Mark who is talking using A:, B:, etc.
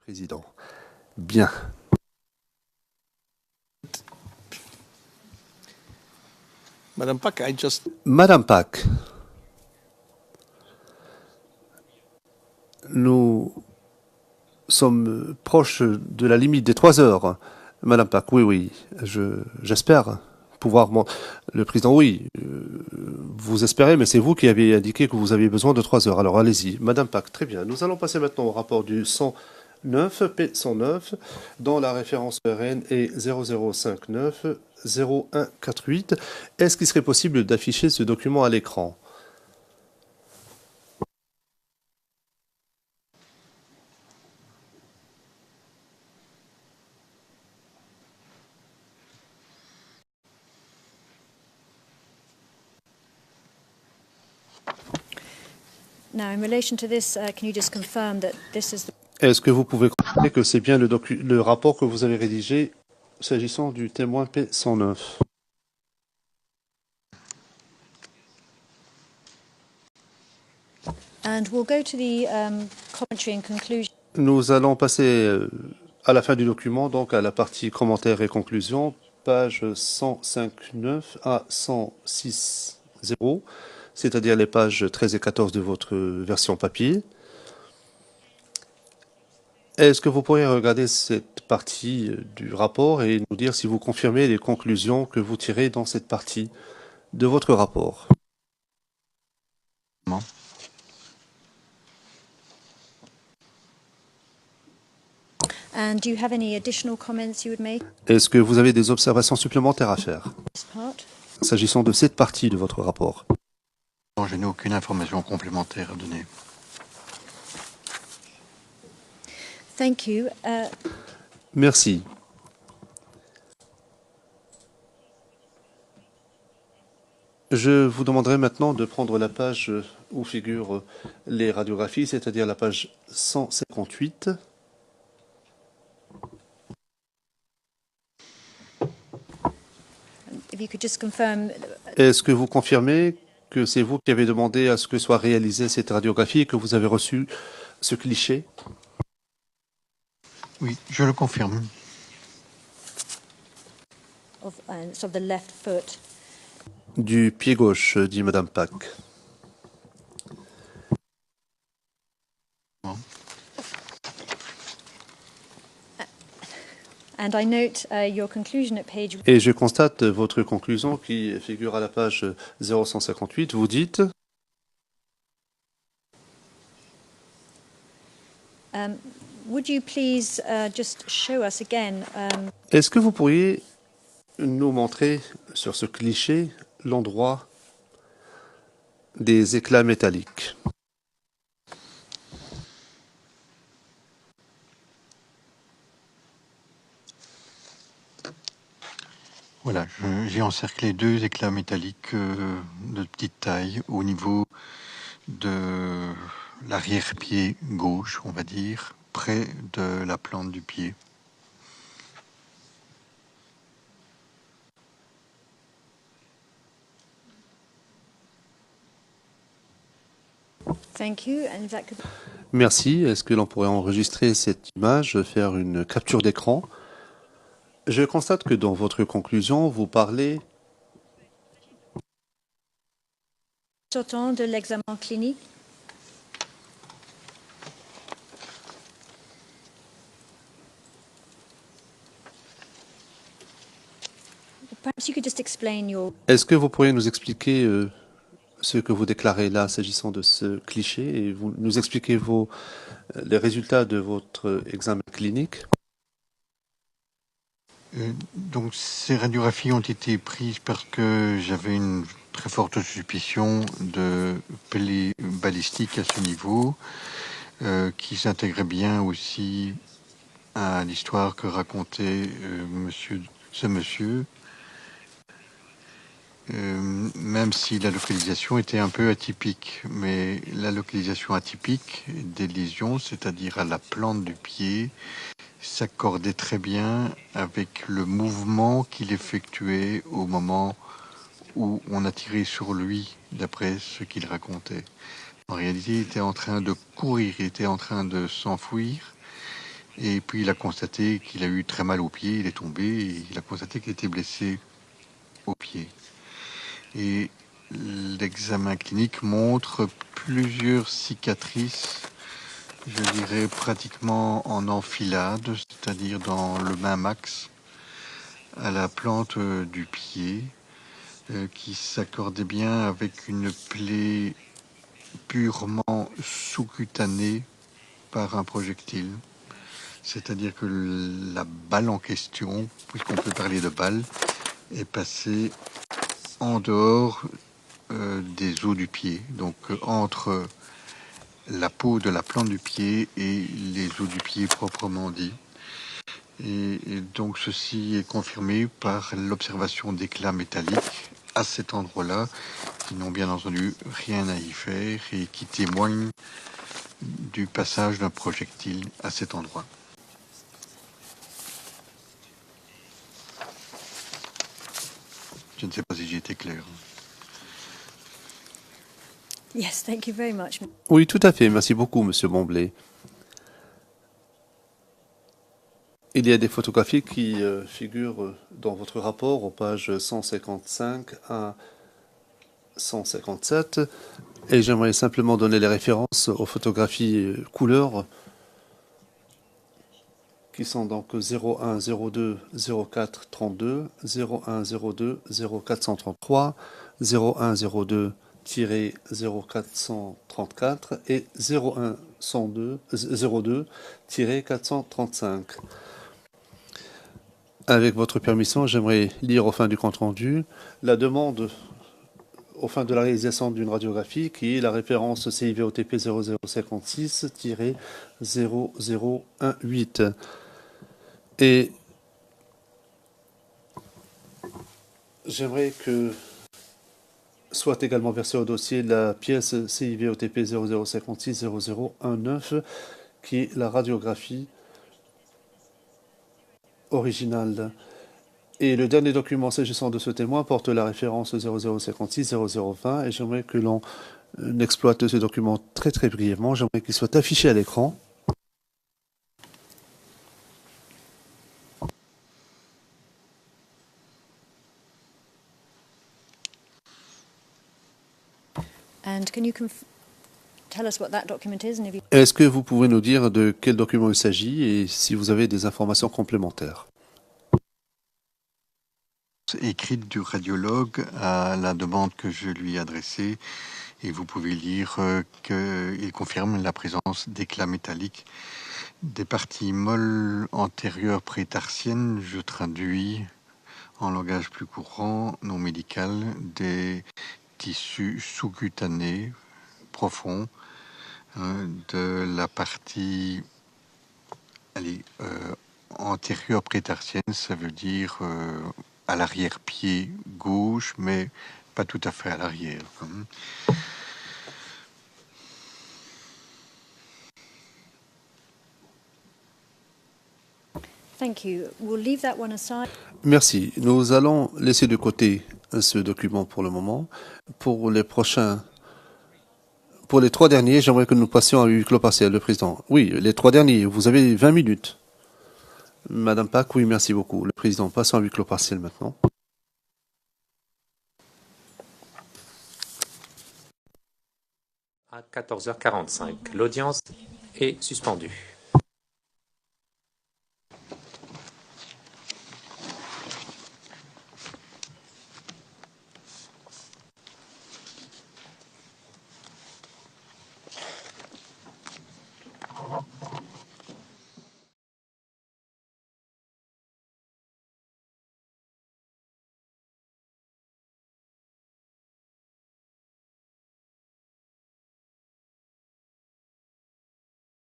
A: Président. Bien.
B: Madam Pak,
A: Madame Pack, nous sommes proches de la limite des 3 heures. Madame Pack, oui, j'espère pouvoir... Le président, oui, vous espérez, mais c'est vous qui avez indiqué que vous aviez besoin de 3 heures. Alors allez-y. Madame Pack, très bien. Nous allons passer maintenant au rapport du 109, P109, dont la référence RN est 0059 0148. Est-ce qu'il serait possible d'afficher ce document à l'écran?
C: Now, in relation to this, can you just confirm that this is the...
A: Est-ce que vous pouvez confirmer que c'est bien le rapport que vous avez rédigé s'agissant du témoin P109?
C: And we'll go to the commentary and conclusion.
A: Nous allons passer à la fin du document, donc à la partie commentaires et conclusions, page 105.9 à 106.0, c'est-à-dire les pages 13 et 14 de votre version papier. Est-ce que vous pourriez regarder cette partie du rapport et nous dire si vous confirmez les conclusions que vous tirez dans cette partie de votre rapport?
D: Non.
C: And do you have any additional comments you would make?
A: Est-ce que vous avez des observations supplémentaires à faire
C: This part?
A: s'agissant de cette partie de votre rapport?
D: Non, je n'ai aucune information complémentaire à donner.
C: Thank you.
A: Merci. Je vous demanderai maintenant de prendre la page où figurent les radiographies, c'est-à-dire la page 158.
C: If you could just confirm...
A: Est-ce que vous confirmez que c'est vous qui avez demandé à ce que soit réalisée cette radiographie et que vous avez reçu ce cliché?
D: Oui, je le confirme.
C: of the left foot.
A: Du pied gauche, dit Madame Pack.
D: Bon.
C: And I note your conclusion at page...
A: Et je constate votre conclusion qui figure à la page 0158. Vous dites...
C: would you please just show us again...
A: Est-ce que vous pourriez nous montrer sur ce cliché l'endroit des éclats métalliques?
D: Voilà, j'ai encerclé 2 éclats métalliques de petite taille au niveau de l'arrière-pied gauche, on va dire, près de la plante du pied.
C: Thank you. And if that could...
A: Merci. Est-ce que l'on pourrait enregistrer cette image, faire une capture d'écran? Je constate que dans votre conclusion, vous parlez
C: sortant de l'examen clinique. Perhaps you could just explain your...
A: Est-ce que vous pourriez nous expliquer ce que vous déclarez là, s'agissant de ce cliché, et vous nous expliquez les résultats de votre examen clinique?
D: Donc ces radiographies ont été prises parce que j'avais une très forte suspicion de balistique à ce niveau, qui s'intégrait bien aussi à l'histoire que racontait ce monsieur. Même si la localisation était un peu atypique, mais la localisation atypique des lésions, c'est-à-dire à la plante du pied, s'accordait très bien avec le mouvement qu'il effectuait au moment où on a tiré sur lui, d'après ce qu'il racontait. En réalité, il était en train de courir, il était en train de s'enfuir, Et puis il a constaté qu'il a eu très mal au pied, il est tombé, et il a constaté qu'il était blessé au pied. Et l'examen clinique montre plusieurs cicatrices, je dirais pratiquement en enfilade, c'est-à-dire dans le même axe, à la plante du pied, qui s'accordait bien avec une plaie purement sous-cutanée par un projectile. C'est-à-dire que la balle en question, puisqu'on peut parler de balle, est passée en dehors des os du pied, donc entre la peau de la plante du pied et les os du pied proprement dit. Et donc ceci est confirmé par l'observation d'éclats métalliques à cet endroit-là, qui n'ont bien entendu rien à y faire et qui témoignent du passage d'un projectile à cet endroit. Je ne sais pas si j'ai été clair.
C: Yes, thank you very much.
A: Oui, tout à fait. Merci beaucoup, Monsieur Bomblé. Il y a des photographies qui figurent dans votre rapport aux pages 155 à 157 et j'aimerais simplement donner les références aux photographies couleur qui sont donc 01 02 04 32, 01 02 0433, 01 02 0434 et 01 102 02 435. Avec votre permission, j'aimerais lire au fin du compte-rendu la demande au fin de la réalisation d'une radiographie qui est la référence CIVOTP 0056-0018. Et j'aimerais que soit également versée au dossier la pièce CIVOTP 0056-0019 qui est la radiographie originale. Et le dernier document s'agissant de ce témoin porte la référence 0056-0020 et j'aimerais que l'on exploite ce document très très brièvement. J'aimerais qu'il soit affiché à l'écran.
C: And can you tell us what that document is? And if you...
A: Est-ce que vous pouvez nous dire de quel document il s'agit et si vous avez des informations complémentaires?
D: Écrite du radiologue à la demande que je lui ai adressée et vous pouvez lire qu'il confirme la présence d'éclats métalliques des parties molles antérieures prétarsiennes, je traduis en langage plus courant, non médical, des tissus sous-cutanés profonds de la partie antérieure prétarsienne, ça veut dire à l'arrière-pied gauche, mais pas tout à fait à l'arrière.
C: Thank you. We'll leave that one aside.
A: Merci. Nous allons laisser de côté ce document pour le moment. Pour les trois derniers, j'aimerais que nous passions à huis clos partiel, le président. Oui, les trois derniers, vous avez 20 minutes. Madame Pack, oui, merci beaucoup. Le président, passons à huis clos partiel maintenant.
E: À 14h45, l'audience est suspendue.